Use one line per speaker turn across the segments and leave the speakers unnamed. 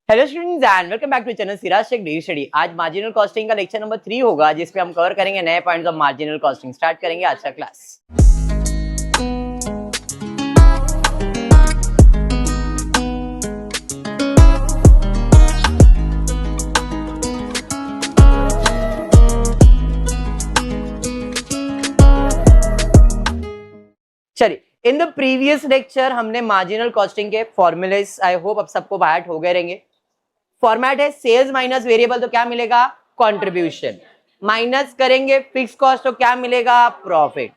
Hello students and welcome back to channel Siraj Shaikh daily study. आज marginal costing का lecture number 3 होगा, जिसपे हम कवर करेंगे नए points of marginal costing. Start करेंगे आज का क्लास। चलिए, इन द प्रीवियस लेक्चर हमने मार्जिनल कॉस्टिंग के फॉर्मूलेस आई होप अब सबको बाहर हो गए रहेंगे। फॉर्मेट है सेल्स माइनस वेरिएबल, तो क्या मिलेगा? कंट्रीब्यूशन। माइनस करेंगे फिक्स कॉस्ट, तो क्या मिलेगा? प्रॉफिट।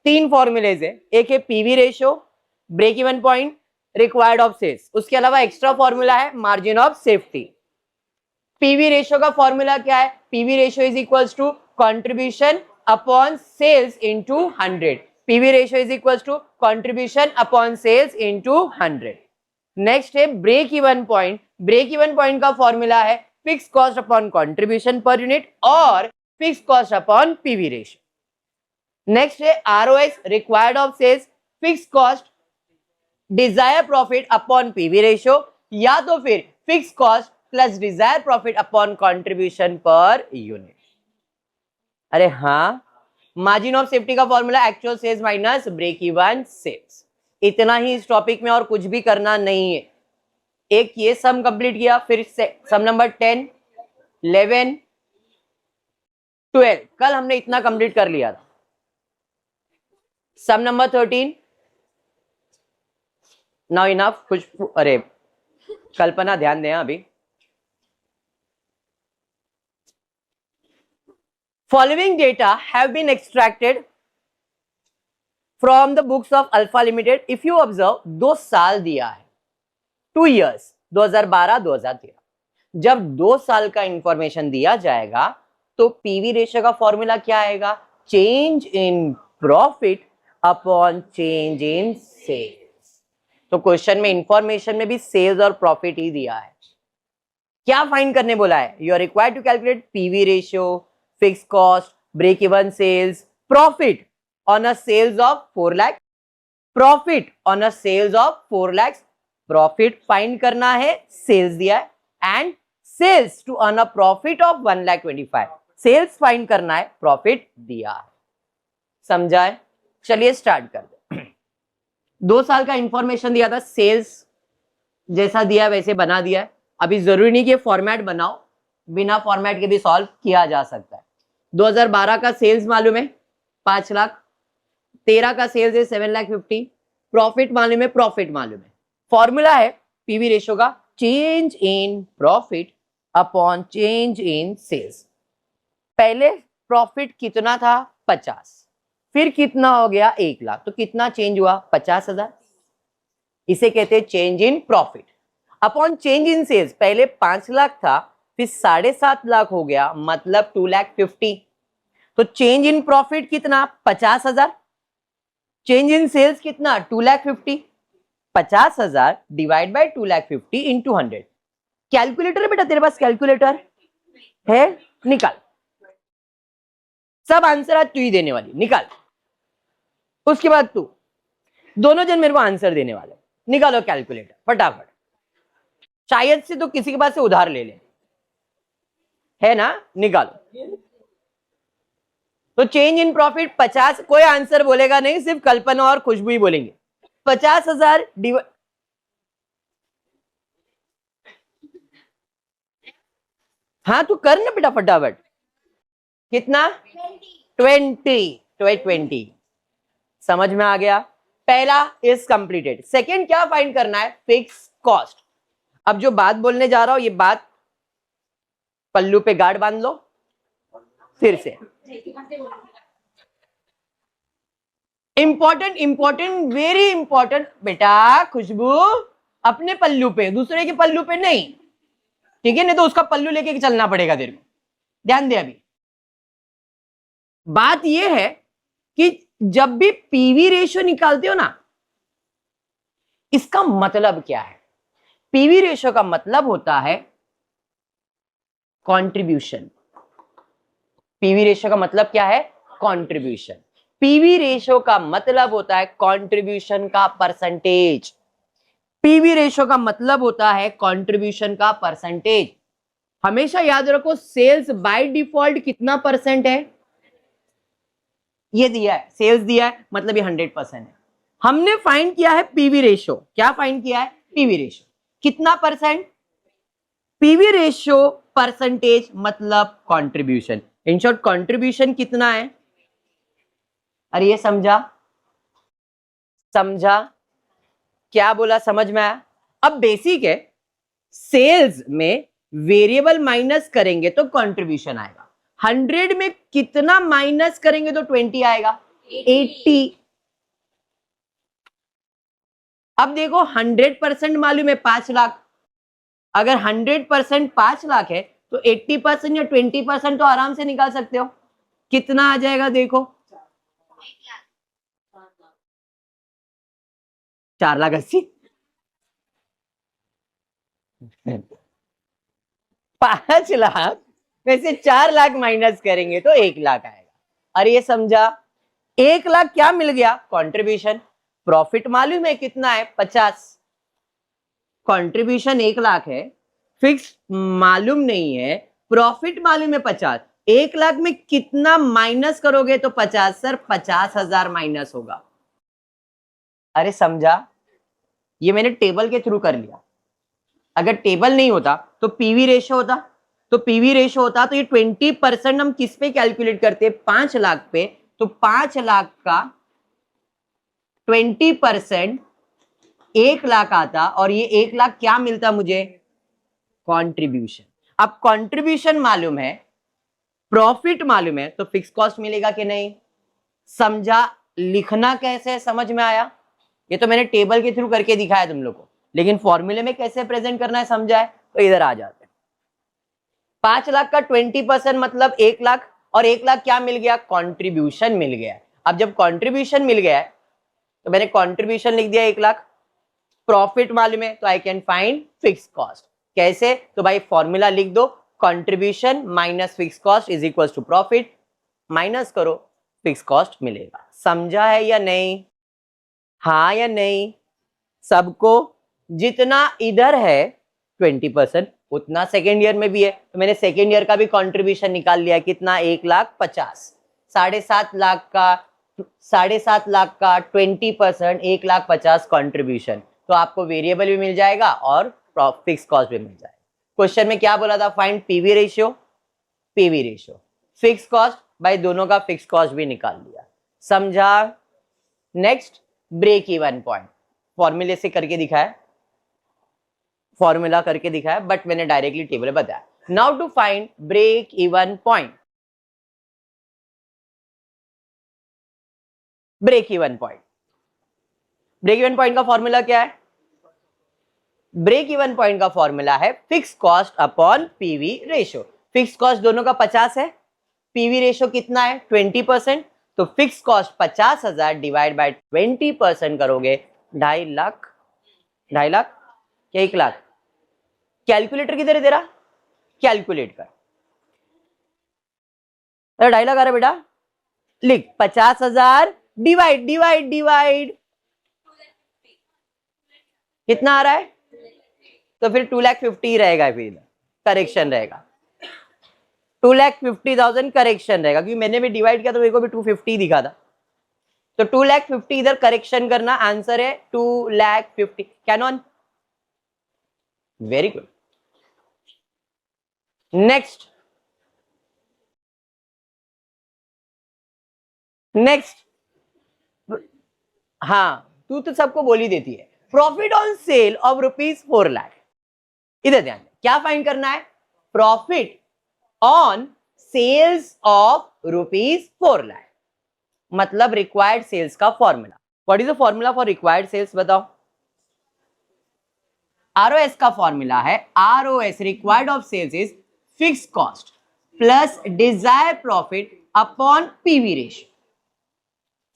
तीन फॉर्मूलेज है, एक है PV ratio, break even point, required of sales. उसके अलावा एक्स्ट्रा फॉर्मूला है margin of safety. PV ratio का फॉर्मूला क्या है? PV ratio is equals to contribution upon sales into 100। PV ratio is equals to contribution upon sales into 100। Next है break even point. Break even point का formula है fix cost upon contribution per unit और fix cost upon PV ratio. Next है ROS, required of sales, fix cost desire profit upon PV ratio, या तो फिर fix cost plus desire profit upon contribution per unit. अरे हाँ, margin of safety का formula actual sales minus break even sales. इतना ही इस टॉपिक में, और कुछ भी करना नहीं है। एक ये सम कंप्लीट किया, फिर सम नंबर 10, 11, 12 कल हमने इतना कंप्लीट कर लिया था। सम नंबर 13 नाउ इनफ। खुशबू, अरे कल्पना ध्यान दें अभी। Following data have been extracted from the books of Alpha Limited. If you observe, 2 साल दिया है, 2 years, 2012-2013। जब 2 साल का इंफॉर्मेशन दिया जाएगा तो पीवी रेशियो का फॉर्मूला क्या आएगा? Change in profit upon change in sales. तो क्वेश्चन में इंफॉर्मेशन में भी सेल्स और प्रॉफिट ही दिया है। क्या फाइंड करने बोला है? You are required to calculate PV ratio, fixed cost, break even sales, profit on a sales of 4 lakh, profit on a sales of 4 lakhs। profit find करना है, sales दिया है, and sales to earn a profit of 1,25,000। sales find करना है, profit दिया है। समझा है? चलिए स्टार्ट कर दे। 2 साल का इंफॉर्मेशन दिया था, सेल्स जैसा दिया वैसे बना दिया है। अभी जरूरी नहीं कि फॉर्मेट बनाओ, बिना फॉर्मेट के भी सॉल्व किया जा सकता है। 2012 का सेल्स मालूम है 5 लाख, 13 का सेल्स है 7,50,000, प्रॉफिट मालूम है, प्रॉफिट मालूम है। फॉर्मूला है पीवी रेशियो का change in profit upon change in sales. पहले प्रॉफिट कितना था? 50, फिर कितना हो गया? 1 लाख, तो कितना चेंज हुआ? 50,000। इसे कहते हैं change in profit upon change in sales. पहले 5 लाख था, फिर 7.5 लाख हो गया, मतलब 2,50,000। तो चेंज इन प्रॉफिट कितना? 50,000। चेंज इन सेल्स कितना? 2,50,000। 50,000 डिवाइड बाय 2,50,000 इंटू 100। कैलकुलेटर है बेटा तेरे पास? कैलकुलेटर है? निकाल। सब आंसर आज तू ही देने वाली, निकाल। उसके बाद तू, दोनों जन मेरे को आंसर देने वाले। निकालो कैलकुलेटर फटाफट। शायद से तो किसी के पास से उधार ले ले, है ना? निकालो। तो चेंज इन प्रॉफिट 50, कोई आंसर बोलेगा नहीं, सिर्फ कल्पना और खुशबू ही बोलेंगे। 50,000 हाँ तू कर ना बेटा फटाफट। कितना? 20। समझ में आ गया? पहला इज कंप्लीटेड। सेकेंड क्या फाइंड करना है? Fix cost. अब जो बात बोलने जा रहा हूं, ये बात पल्लू पे गार्ड बांध लो फिर से। इंपॉर्टेंट वेरी इंपॉर्टेंट बेटा खुशबू, अपने पल्लू पे, दूसरे के पल्लू पे नहीं, ठीक है? नहीं तो उसका पल्लू लेके चलना पड़ेगा तेरे को। ध्यान दे। अभी बात यह है कि जब भी पीवी रेशियो निकालते हो ना, इसका मतलब क्या है? पीवी रेशियो का मतलब होता है कंट्रीब्यूशन। पीवी रेशियो का मतलब क्या है? कंट्रीब्यूशन। पीवी रेशियो का मतलब होता है कंट्रीब्यूशन का परसेंटेज। पीवी रेशियो का मतलब होता है कंट्रीब्यूशन का परसेंटेज। हमेशा याद रखो सेल्स बाय डिफॉल्ट कितना परसेंट है, ये दिया है, सेल्स दिया है मतलब ये 100% है। हमने फाइंड किया है पीवी रेशियो, क्या फाइंड किया है, पीवी रेशियो कितना परसेंट, पीवी रेशियो परसेंटेज मतलब कंट्रीब्यूशन। इन शॉर्ट कंट्रीब्यूशन कितना है, अरे ये समझा, समझा क्या बोला, समझ में आया। अब बेसिक है, सेल्स में वेरिएबल माइनस करेंगे तो कंट्रीब्यूशन आएगा, 100 में कितना माइनस करेंगे तो 20 आएगा, 80। अब देखो 100% मालूम है 5 लाख, अगर 100% 5 लाख है तो 80% या 20% तो आराम से निकाल सकते हो, कितना आ जाएगा देखो, 4,80,000। 5 लाख में से 4 लाख माइनस करेंगे तो 1 लाख आएगा। अरे ये समझा, 1 लाख क्या मिल गया, कंट्रीब्यूशन। प्रॉफिट मालूम है कितना है, 50, कंट्रीब्यूशन 1 लाख है, फिक्स मालूम नहीं है, प्रॉफिट मालूम है 50, 1 लाख में कितना माइनस करोगे तो 50, सर 50,000 माइनस होगा। अरे समझा, ये मैंने टेबल के थ्रू कर लिया, अगर टेबल नहीं होता तो पीवी रेशियो होता, तो पीवी रेशियो होता तो ये 20% हम किस पे कैलकुलेट करते, 5 लाख पे, तो 5 लाख का 20% 1 लाख आता और ये 1 लाख क्या मिलता मुझे, कंट्रीब्यूशन। अब कंट्रीब्यूशन मालूम है, प्रॉफिट मालूम है, तो फिक्स कॉस्ट मिलेगा कि नहीं, समझा। लिखना कैसे है समझ में आया, ये तो मैंने टेबल के थ्रू करके दिखाया तुम लोग को, लेकिन फॉर्मूले में कैसे प्रेजेंट करना है समझा है, तो इधर आ जाते हैं। 5 लाख का 20% मतलब 1 लाख, और 1 लाख क्या मिल गया, कंट्रीब्यूशन मिल गया। अब जब कंट्रीब्यूशन मिल गया है तो मैंने कंट्रीब्यूशन लिख दिया 1 लाख, प्रॉफिट मालूम है तो I can find fix cost. कैसे, तो भाई फॉर्मूला लिख दो, contribution minus fix cost is equal to profit, minus करो फिक्स कॉस्ट मिलेगा। समझा है या नहीं, हाँ या नहीं, सबको जितना इधर है 20% उतना सेकेंड ईयर में भी है, तो मैंने सेकेंड ईयर का भी कंट्रीब्यूशन निकाल लिया, कितना, 1,50,000, 7.5 लाख का 20%, 1,50,000 कंट्रीब्यूशन, तो आपको वेरिएबल भी मिल जाएगा और फिक्स कॉस्ट भी मिल जाएगा। क्वेश्चन में क्या बोला था, find PV ratio, PV ratio, fix cost, भाई दोनों का फिक्स कॉस्ट भी निकाल लिया, समझा। नेक्स्ट, ब्रेक इवन पॉइंट, फॉर्मूले से करके दिखाया, फॉर्मूला करके दिखाया, बट मैंने डायरेक्टली टेबल बताया। Now to find break even point, break even point, break even point का फॉर्मूला क्या है, ब्रेक इवन पॉइंट का फॉर्मूला है fix cost upon PV ratio. Fix cost दोनों का 50 है, पीवी रेशियो कितना है 20%, तो फिक्स कॉस्ट 50,000 डिवाइड बाय 20% करोगे 2.5 लाख, 2.5 लाख क्या 1 लाख, कैलकुलेटर किधर है तेरा, कैलकुलेट कर, 2.5 लाख आ रहा है बेटा, लिख 50,000 डिवाइड डिवाइड डिवाइड, कितना आ रहा है, तो फिर 2,50,000 रहेगा, फिर करेक्शन रहेगा, 2,50,000 करेक्शन रहेगा, क्योंकि मैंने भी डिवाइड किया तो मेरे को भी 250 दिखा था, तो 2,50,000 इधर करेक्शन करना, आंसर है 2,50,000, कैनॉन, वेरी गुड। नेक्स्ट, नेक्स्ट, हाँ तू तो सबको बोल ही देती है, profit on sale of ₹4 lakh, इधर ध्यान, क्या फाइंड करना है, profit on sales of ₹4 lakh, मतलब रिक्वायर्ड सेल्स का formula. What is the formula for required sales, बताओ। आरओएस का फॉर्मूला है, ROS required of sales is fix cost plus desire profit upon PV ratio.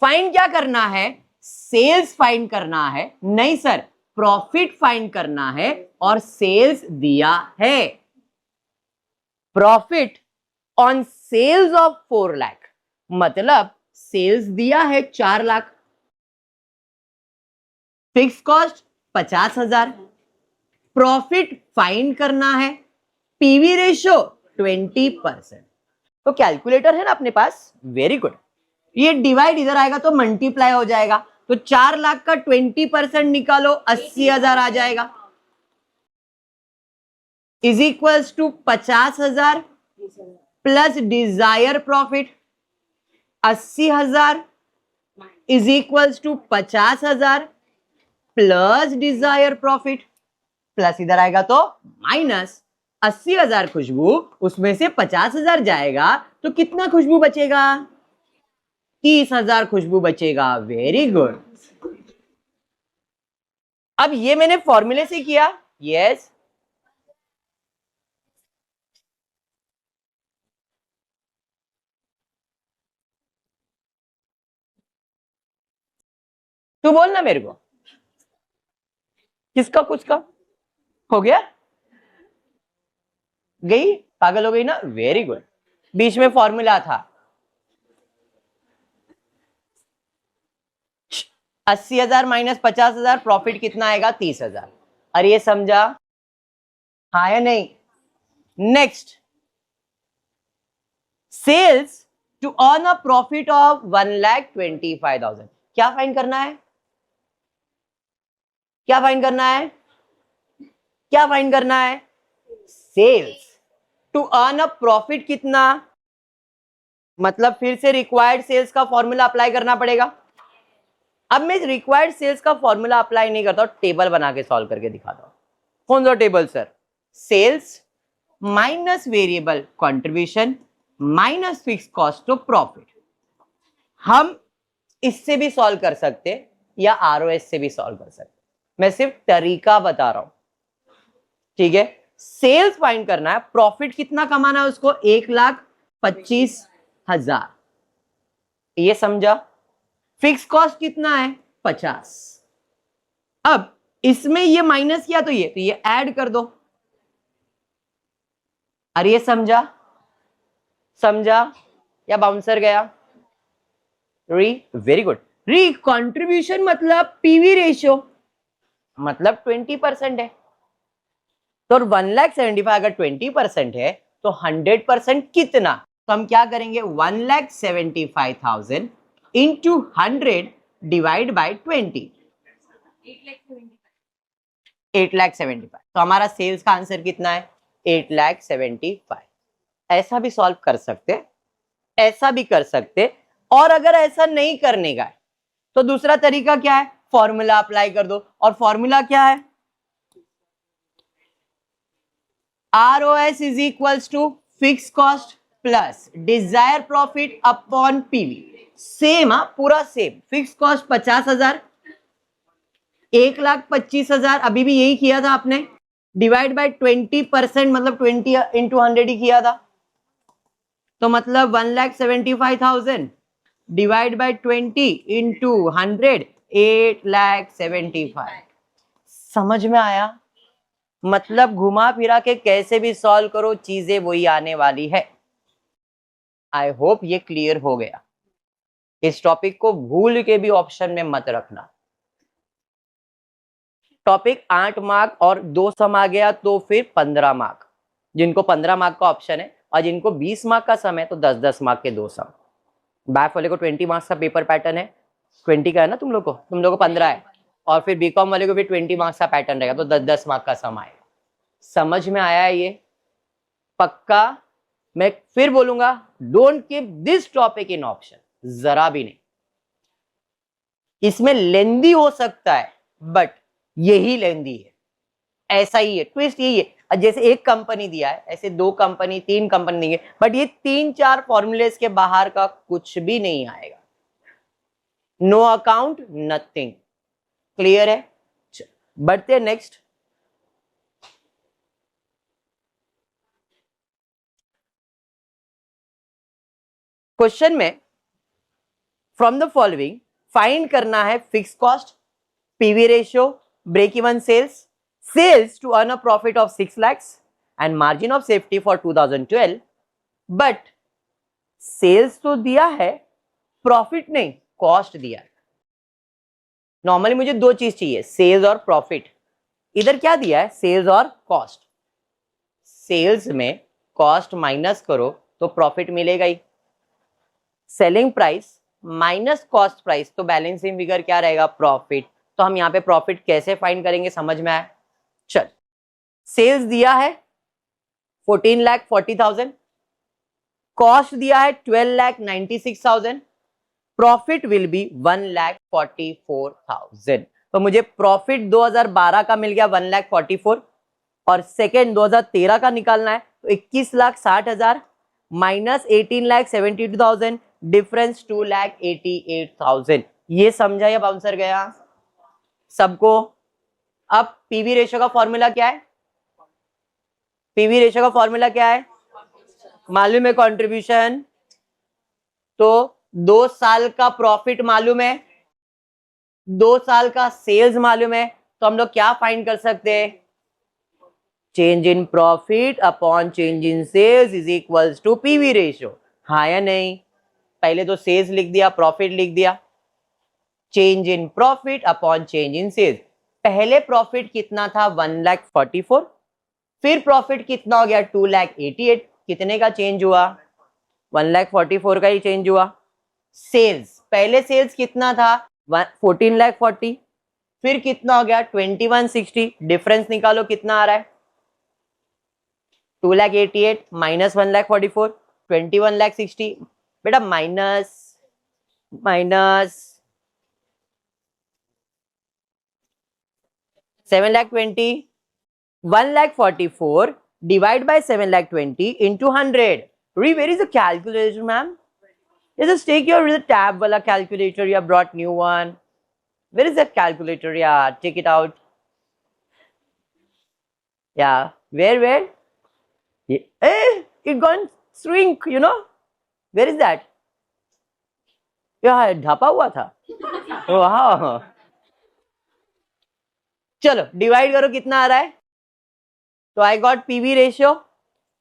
Find क्या करना है, सेल्स फाइंड करना है, नहीं सर प्रॉफिट फाइंड करना है, और सेल्स दिया है, profit on sales of 4 lakh, मतलब सेल्स दिया है 4 lakh, fix cost 50,000, profit find करना है, पीवी रेशियो 20%। तो कैलकुलेटर है ना अपने पास, वेरी गुड। ये डिवाइड इधर आएगा तो मल्टीप्लाई हो जाएगा, तो 4 लाख का 20% निकालो, 80,000 आ जाएगा, is equals to 50,000 plus desire profit 80,000 is equals to 50,000 plus desire profit, plus इधर आएगा तो माइनस 80,000 खुशबू, उसमें से 50,000 जाएगा तो कितना खुशबू बचेगा? 30,000 खुशबू बचेगा। Very good. अब ये मैंने फॉर्मूले से किया, यस। तू बोल ना मेरे को, किसका कुछ का हो गया? गई, पागल हो गई ना? Very good. बीच में फॉर्मूला था 80,000 माइनस 50,000, प्रॉफिट कितना आएगा? 30,000। अरे ये समझा? हाँ या नहीं? Next, sales to earn a profit of 1,25,000, क्या फाइंड करना है? क्या फाइंड करना है? क्या फाइंड करना है? Sales to earn a profit कितना, मतलब फिर से रिक्वायर्ड सेल्स का फॉर्मूला अप्लाई करना पड़ेगा। अब मैं रिक्वायर्ड सेल्स का फॉर्मूला अप्लाई नहीं करता हूं, टेबल बना के सॉल्व करके दिखाता हूं। कौन सा table sir? Sales minus variable contribution minus fix cost of profit. हम इससे भी सॉल्व कर सकते या आरओएस से भी सॉल्व कर सकते, मैं सिर्फ तरीका बता रहा हूं, ठीक है। सेल्स फाइंड करना है, प्रॉफिट कितना कमाना है उसको? 1,25,000, ये समझा। फिक्स कॉस्ट कितना है? 50। अब इसमें ये माइनस किया तो ये ऐड कर दो। अरे ये समझा? समझा या बाउंसर गया? Very good. कंट्रीब्यूशन मतलब पीवी रेशियो, मतलब 20% है, तो 1,75,000 अगर 20% है तो 100% कितना? तो हम क्या करेंगे? 1,75,000 इंटू 100 डिवाइड बाई 20, 8,75,000। तो हमारा सेल्स का आंसर कितना है? 8,75,000। ऐसा भी सॉल्व कर सकते, ऐसा भी कर सकते, और अगर ऐसा नहीं करने का है तो दूसरा तरीका क्या है? फॉर्मूला अप्लाई कर दो। और फॉर्मूला क्या है? ROS is equals to fix cost plus desire profit upon PV. Same, पूरा सेम। फिक्स कॉस्ट 50,000, 1,25,000, अभी भी यही किया था आपने, डिवाइड बाय 20%, मतलब 20 इंटू 100 ही किया था, तो मतलब 1,75,000 डिवाइड बाय 20 इंटू 100, 8,75,000। समझ में आया? मतलब घुमा फिरा के कैसे भी सॉल्व करो, चीजें वही आने वाली है। आई होप ये क्लियर हो गया। इस टॉपिक को भूल के भी ऑप्शन में मत रखना। टॉपिक 8 मार्क और 2 सम आ गया तो फिर 15 मार्क, जिनको 15 मार्क का ऑप्शन है, और जिनको 20 मार्क का सम है तो 10-10 मार्क के 2 सम। बैफ वाले को 20 मार्क्स का पेपर पैटर्न है, 20 का है ना तुम लोग को 15 है, और फिर बीकॉम वाले को भी 20 मार्क्स का पैटर्न रहेगा, तो 10-10 मार्क का सम आएगा। समझ में आया ये? पक्का? मैं फिर बोलूंगा, don't keep this topic in option, जरा भी नहीं। इसमें लेंदी हो सकता है बट यही लेंदी है, ऐसा ही है, ट्विस्ट यही है। जैसे एक कंपनी दिया है, ऐसे 2 कंपनी 3 कंपनी देंगे, बट ये 3-4 फॉर्मूलेस के बाहर का कुछ भी नहीं आएगा। No account nothing. क्लियर है? बढ़ते नेक्स्ट। क्वेश्चन में फ्रॉम द फॉलोइंग फाइंड करना है fix cost, PV ratio, break even sales to earn a profit of 6 lakhs and margin of safety for 2012, but sales तो दिया है, प्रॉफिट नहीं, cost दिया है। नॉर्मली मुझे दो चीज चाहिए, सेल्स और प्रॉफिट। इधर क्या दिया है, सेल्स और कॉस्ट। सेल्स में कॉस्ट माइनस करो तो प्रॉफिट मिलेगा ही। Selling price minus cost price, तो बैलेंसिंग फिगर क्या रहेगा, प्रॉफिट। तो हम यहाँ पे प्रॉफिट कैसे फाइंड करेंगे, समझ में आया। चल, सेल्स दिया है 14,40,000, कॉस्ट दिया है 12,96,000, प्रॉफिट विल बी 1,44,000। तो मुझे प्रॉफिट 2012 का मिल गया 1,44,000 और सेकेंड 2013 का निकालना है, तो 21,60,000 माइनस 18,72,000, डिफरेंस 2,88,000। ये समझा या बाउंसर गया सबको। अब पीवी रेशियो का फॉर्मूला क्या है, पीवी रेशियो का फॉर्मूला क्या है, मालूम है कंट्रीब्यूशन। तो 2 साल का प्रॉफिट मालूम है, 2 साल का सेल्स मालूम है, तो हम लोग क्या फाइंड कर सकते हैं, change in profit upon change in sales is equals to PV ratio. हाँ या नहीं, पहले तो सेल्स लिख दिया, प्रॉफिट लिख दिया, change in profit upon change in sales. पहले प्रॉफिट कितना था 1,44,000, फिर प्रॉफिट कितना हो गया 2,88,000, कितने का चेंज हुआ, 1,44,000 का ही चेंज हुआ। सेल्स, पहले सेल्स कितना था 14,40,000, फिर कितना हो गया 21,60, डिफरेंस निकालो कितना आ रहा है, 2,88,000 माइनस 1,44,000, 21,60, बेटा minus minus 7,20, 1,44,000 divide by 7,20 into 100. Re, where is the calculator, ma'am? Just take your tab wala calculator. You have brought new one. Where is that calculator? Yeah, take it out. Yeah, where? Yeah. Hey, it gone shrink. You know? Where is that? Yeah, ढपा हुआ था. Wow. चलो divide करो कितना आ रहा है, तो I got PV ratio.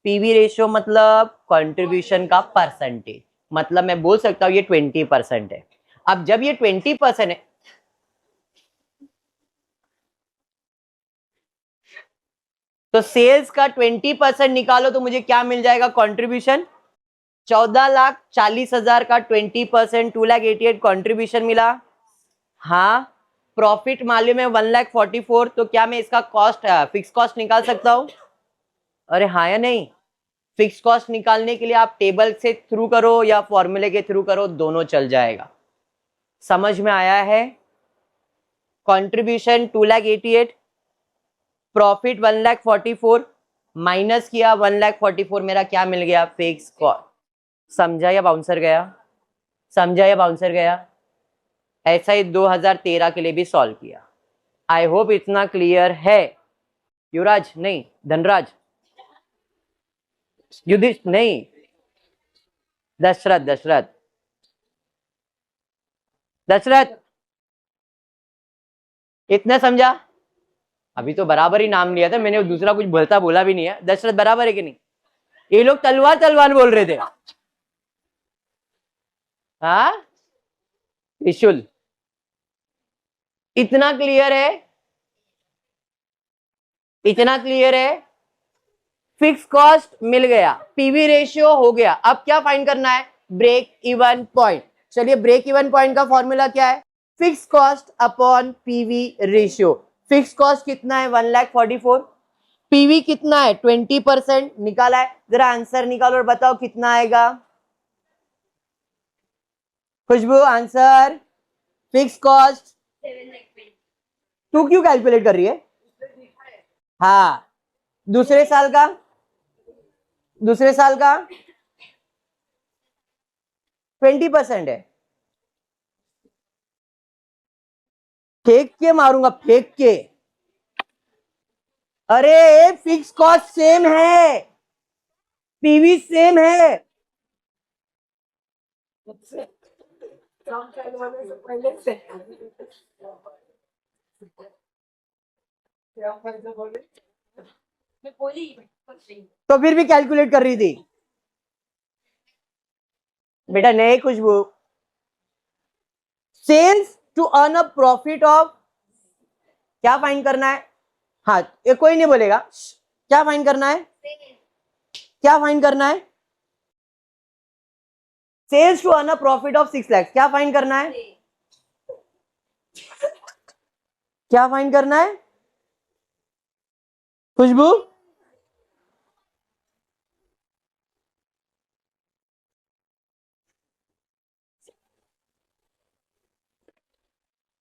PV ratio मतलब contribution का परसेंटेज, मतलब मैं बोल सकता हूं ये 20% है। अब जब ये 20% है, तो सेल्स का 20% निकालो तो मुझे क्या मिल जाएगा, कंट्रीब्यूशन। 14,40,000 का 20% 2,88,000 कंट्रीब्यूशन मिला। हाँ, प्रॉफिट मालूम है 1,44,000, तो क्या मैं इसका कॉस्ट, फिक्स कॉस्ट निकाल सकता हूं, अरे हाँ या नहीं। फिक्स कॉस्ट निकालने के लिए आप टेबल से थ्रू करो या फॉर्मूले के थ्रू करो, दोनों चल जाएगा। समझ में आया है। कंट्रीब्यूशन 2,88,000, प्रॉफिट 1,44,000, माइनस किया 1,44,000, मेरा क्या मिल गया, फिक्स कॉस्ट। समझा या बाउंसर गया, समझा या बाउंसर गया। ऐसा ही 2013 के लिए भी सॉल्व किया। आई होप इतना क्लियर है। युवराज नहीं, धनराज, युधिष्ठ नहीं, दशरथ, दशरथ, दशरथ, इतना समझा। अभी तो बराबर ही नाम लिया था मैंने, दूसरा कुछ बोलता बोला भी नहीं है। दशरथ बराबर है कि नहीं, ये लोग तलवार तलवार बोल रहे थे। हाँ त्रिशूल, इतना क्लियर है, इतना क्लियर है। फिक्स कॉस्ट मिल गया, पीवी रेशियो हो गया। अब क्या फाइंड करना है, ब्रेक इवन पॉइंट। चलिए, ब्रेक इवन पॉइंट का फॉर्मूला क्या है, fix cost upon PV ratio. Fix cost कितना है 1,44,000, पीवी कितना है 20% निकाला है। जरा आंसर निकालो और बताओ कितना आएगा। खुशबू आंसर, फिक्स कॉस्ट, तू क्यों कैलकुलेट कर रही है। हाँ, दूसरे साल का, दूसरे साल का 20% है। फेंक के मारूंगा, फेंक के। अरे फिक्स कॉस्ट सेम है, पीवी सेम है। तो फिर भी कैलकुलेट कर रही थी बेटा। नहीं Khushboo, sales to earn a profit of, क्या फाइंड करना है? हाँ, ये कोई नहीं बोलेगा, क्या फाइंड करना है? क्या फाइंड करना है? Sales to earn a profit of 6 lakh, क्या फाइंड करना है? क्या फाइंड करना है खुशबू?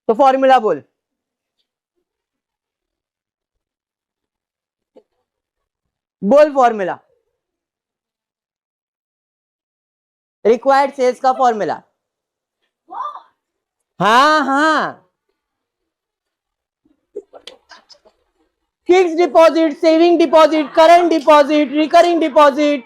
तो फॉर्मूला बोल, बोल फॉर्मूला, रिक्वायर्ड सेल्स का फॉर्मूला। हाँ हाँ, fix deposit, saving deposit, current deposit, recurring deposit.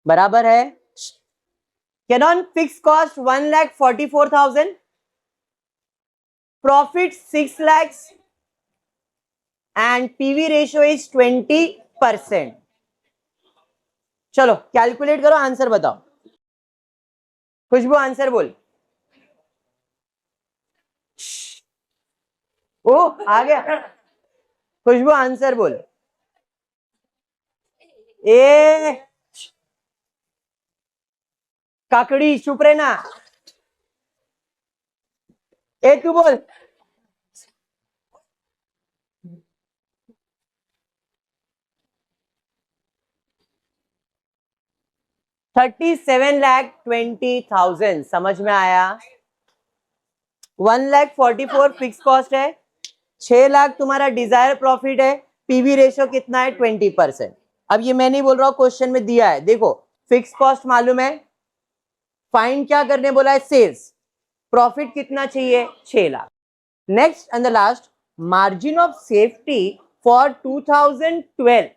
बराबर है। Canon fix cost 1,44,000, profit 6 lakhs and PV ratio is 20%। चलो कैलकुलेट करो, आंसर बताओ। खुशबू आंसर बोल। ओ आ गया, खुशबू आंसर बोल। ए काकड़ी चुप रहे ना, ए तू बोल। 37,20,000 समझ में आया? 1,44,000 फिक्स कॉस्ट है, 6 लाख तुम्हारा डिजायर प्रॉफिट है, पीवी रेशियो कितना है? 20%। अब ये मैं नहीं बोल रहा हूं, क्वेश्चन में दिया है, देखो फिक्स कॉस्ट मालूम है, फाइंड क्या करने बोला है? सेल्स, प्रॉफिट कितना चाहिए? 6 lakh. Next and the last, margin of safety for 2012।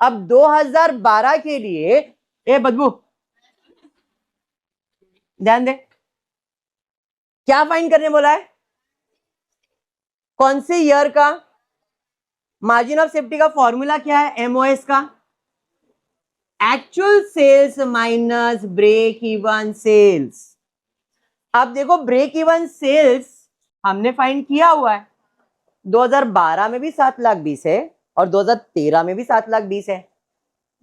अब 2012 के लिए, ए बदबू ध्यान दे, क्या फाइंड करने बोला है? कौन से ईयर का? मार्जिन ऑफ सेफ्टी का फॉर्मूला क्या है? एमओएस का, actual sales minus break even sales. अब देखो ब्रेक इवन सेल्स हमने फाइंड किया हुआ है, 2012 में भी 7,20,000 है और 2013 में भी 7,20,000 है,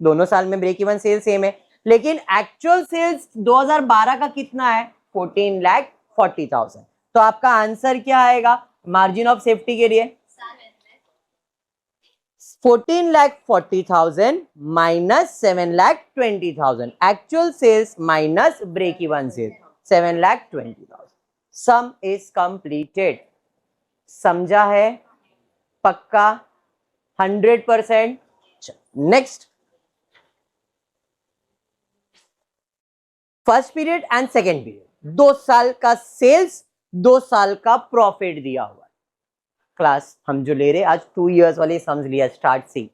दोनों साल में ब्रेक इवन सेल्स सेम है, लेकिन एक्चुअल सेल्स 2012 का कितना है? 14,40,000। तो आपका आंसर क्या आएगा मार्जिन ऑफ सेफ्टी के लिए? 14,40,000 minus 7,20,000, actual sales minus break even sales 7,20,000। Sum is completed. समझा है? पक्का? 100%? Next, first period and second period, 2 साल का सेल्स, 2 साल का प्रॉफिट दिया हुआ है। क्लास हम जो ले रहे आज 2 years वाले समझ लिया स्टार्ट से,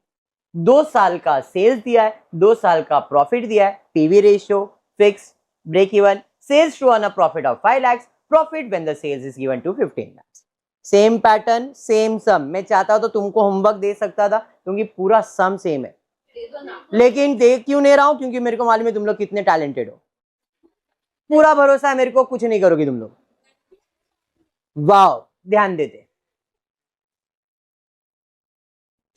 2 साल का सेल्स दिया है, 2 साल का प्रॉफिट दिया है, PV ratio, fix, break even, sales to earn a profit of 5 lakhs, profit when the sales is given to 15 lakhs। Same pattern, same sum. मैं चाहता तो तुमको होमवर्क दे सकता था क्योंकि पूरा सम सेम है, लेकिन दे क्यों नहीं रहा हूं? क्योंकि मेरे को मालूम है तुम लोग कितने टैलेंटेड हो, पूरा भरोसा है मेरे को, कुछ नहीं करोगे तुम लोग। वाओ, ध्यान देते,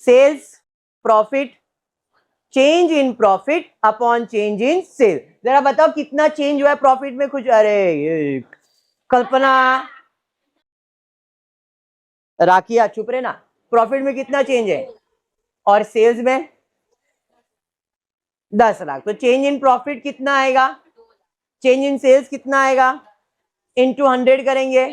sales, profit, change in profit upon change in sale. जरा बताओ कितना चेंज हुआ है प्रॉफिट में? कुछ, अरे ये कल्पना, राखिया चुप रहे ना, प्रॉफिट में कितना चेंज है और सेल्स में 10 लाख, तो चेंज इन प्रॉफिट कितना आएगा? चेंज इन सेल्स कितना आएगा? इनटू 100 करेंगे।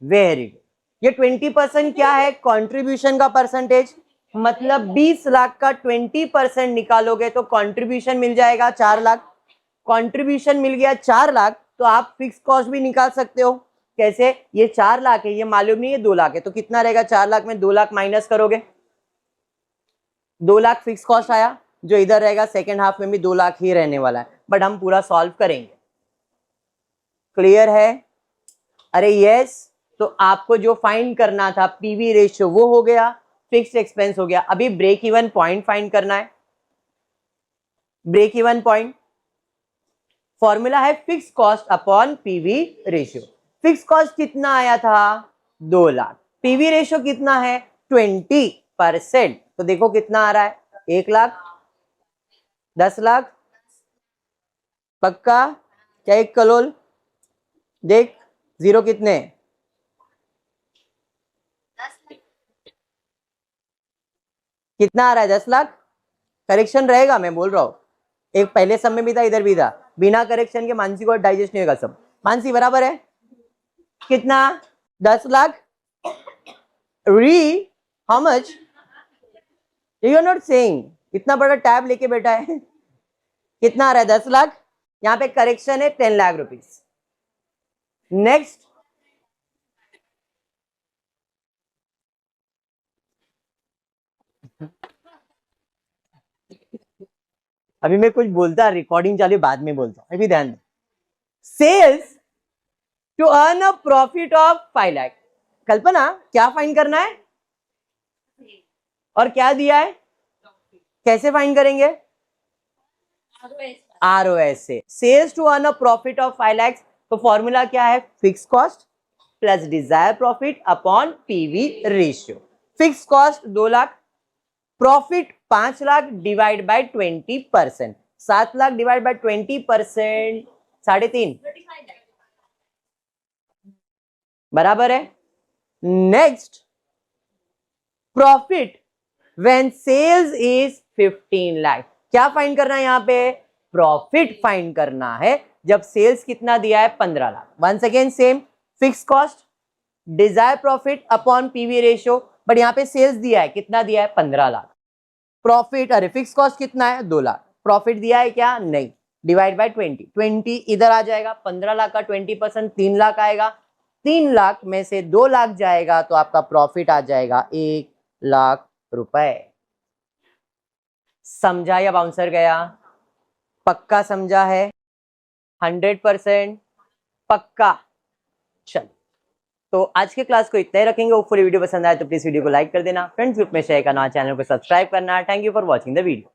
Very good. ये 20% क्या है? कंट्रीब्यूशन का परसेंटेज, मतलब 20 लाख का 20% निकालोगे तो कंट्रीब्यूशन मिल जाएगा 4 लाख। कंट्रीब्यूशन मिल गया 4 लाख, तो आप फिक्स कॉस्ट भी निकाल सकते हो। कैसे? ये 4 लाख है, ये मालूम नहीं है 2 लाख है, तो कितना रहेगा? 4 लाख में 2 लाख माइनस करोगे, 2 लाख फिक्स कॉस्ट आया, जो इधर रहेगा सेकेंड हाफ में भी 2 लाख ही रहने वाला है, बट हम पूरा सॉल्व करेंगे। क्लियर है? अरे यस। तो आपको जो फाइंड करना था पीवी रेशियो वो हो गया, फिक्स्ड एक्सपेंस हो गया। अभी ब्रेक इवन पॉइंट फाइंड करना है। ब्रेक इवन पॉइंट फॉर्मूला है fix cost upon PV ratio. Fix cost कितना आया था 2 लाख, पीवी रेशियो कितना है 20%। तो देखो कितना आ रहा है 1 लाख, 10 लाख, पक्का क्या 1 करोड़। देख जीरो कितने, कितना आ रहा है 10 लाख। करेक्शन रहेगा, मैं बोल रहा हूं, एक पहले सब में भी था इधर भी था, बिना करेक्शन के मानसी को डाइजेस्ट नहीं होगा सब। मानसी बराबर है कितना 10 lakh. Re how much, you are not saying, इतना बड़ा टैब लेके बैठा है। कितना आ रहा है 10 लाख, यहाँ पे करेक्शन है 10 लाख रुपीज। नेक्स्ट अभी मैं कुछ बोलता, रिकॉर्डिंग चालू बाद में बोलता हूं, अभी ध्यान दो। Sales to earn a profit of 5 lakh. Kalpana क्या फाइंड करना है और क्या दिया है, कैसे फाइंड करेंगे, आरओएस से। Sales to earn a profit of 5 lakh, तो फॉर्मूला क्या है fix cost plus desire profit upon PV ratio. Fix cost 2 lakh, profit 5 lakh divide by 20%। 7 lakh divide by 20%, 3.5 बराबर है। Next profit when sales is 15 lakh. क्या फाइंड करना है यहाँ पे, प्रॉफिट फाइंड करना है जब सेल्स कितना दिया है 15 lakh. Once again same, fix cost desire profit upon PV ratio, but यहाँ पे सेल्स दिया है, कितना दिया है 15 लाख। प्रॉफिट, अरे फिक्स कॉस्ट कितना है 2 लाख, प्रॉफिट दिया है क्या नहीं, डिवाइड बाय 20 इधर आ जाएगा। 15 लाख का 20% 3 लाख आएगा, 3 लाख में से 2 लाख जाएगा तो आपका प्रॉफिट आ जाएगा 1 लाख रुपए। समझा या बाउंसर गया, पक्का समझा है 100% पक्का। चल तो आज के क्लास को इतना ही रखेंगे। होपफुली वीडियो पसंद आए तो प्लीज वीडियो को लाइक कर देना, फ्रेंड्स ग्रुप में शेयर करना, चैनल को सब्सक्राइब करना। Thank you for watching the video.